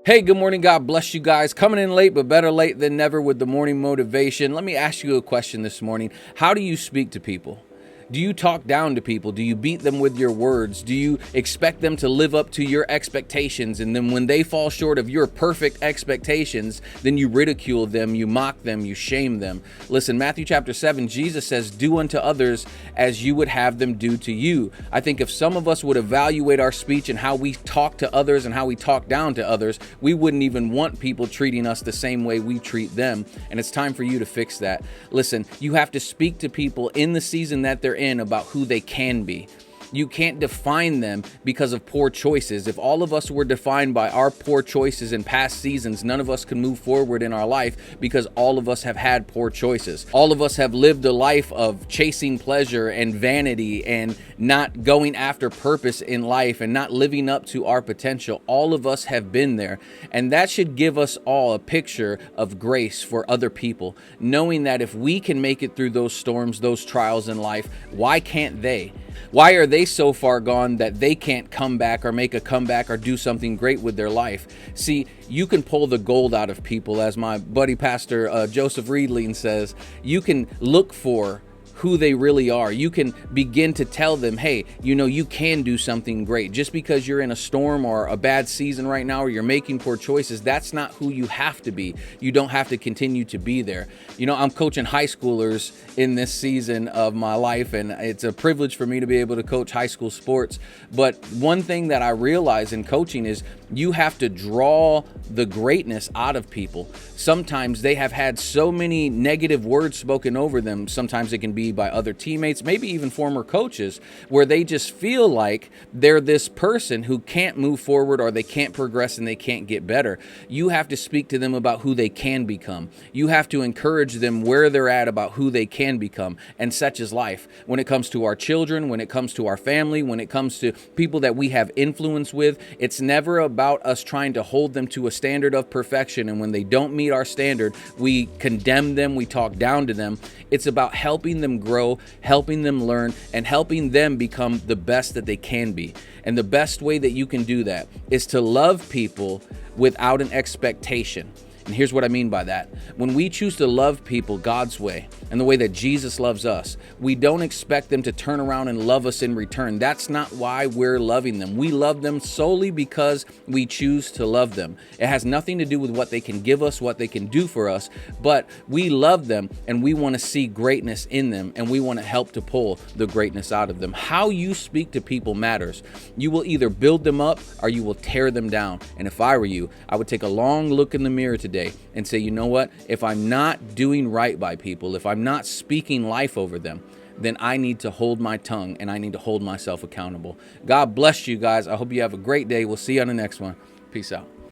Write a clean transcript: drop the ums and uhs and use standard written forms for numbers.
Hey, good morning. God bless you guys. Coming in late, but better late than never with the morning motivation. Let me ask you a question this morning. How do you speak to people? Do you talk down to people? Do you beat them with your words? Do you expect them to live up to your expectations? And then when they fall short of your perfect expectations, then you ridicule them, you mock them, you shame them. Listen, Matthew chapter 7, Jesus says, do unto others as you would have them do to you. I think if some of us would evaluate our speech and how we talk to others and how we talk down to others, we wouldn't even want people treating us the same way we treat them. And it's time for you to fix that. Listen, you have to speak to people in the season that they're in about who they can be. You can't define them because of poor choices. If all of us were defined by our poor choices in past seasons, none of us can move forward in our life because all of us have had poor choices. All of us have lived a life of chasing pleasure and vanity and not going after purpose in life and not living up to our potential. All of us have been there. And that should give us all a picture of grace for other people, knowing that if we can make it through those storms, those trials in life, why can't they? Why are they so far gone that they can't come back or make a comeback or do something great with their life? See, you can pull the gold out of people, as my buddy pastor Joseph Riedling says. You can look for who they really are. You can begin to tell them, hey, you can do something great. Just because you're in a storm or a bad season right now, or you're making poor choices, that's not who you have to be. You don't have to continue to be there. I'm coaching high schoolers in this season of my life, and it's a privilege for me to be able to coach high school sports. But one thing that I realize in coaching is you have to draw the greatness out of people. Sometimes they have had so many negative words spoken over them. Sometimes it can be by other teammates, maybe even former coaches, where they just feel like they're this person who can't move forward or they can't progress and they can't get better. You have to speak to them about who they can become. You have to encourage them where they're at about who they can become. And such is life. When it comes to our children, when it comes to our family, when it comes to people that we have influence with, it's never about us trying to hold them to a standard of perfection. And when they don't meet our standard, we condemn them, we talk down to them. It's about helping them grow, helping them learn, and helping them become the best that they can be. And the best way that you can do that is to love people without an expectation. And here's what I mean by that. When we choose to love people God's way and the way that Jesus loves us, we don't expect them to turn around and love us in return. That's not why we're loving them. We love them solely because we choose to love them. It has nothing to do with what they can give us, what they can do for us, but we love them and we want to see greatness in them, and we want to help to pull the greatness out of them. How you speak to people matters. You will either build them up or you will tear them down. And if I were you, I would take a long look in the mirror today and say, you know what? If I'm not doing right by people, if I'm not speaking life over them, then I need to hold my tongue and I need to hold myself accountable. God bless you guys. I hope you have a great day. We'll see you on the next one. Peace out.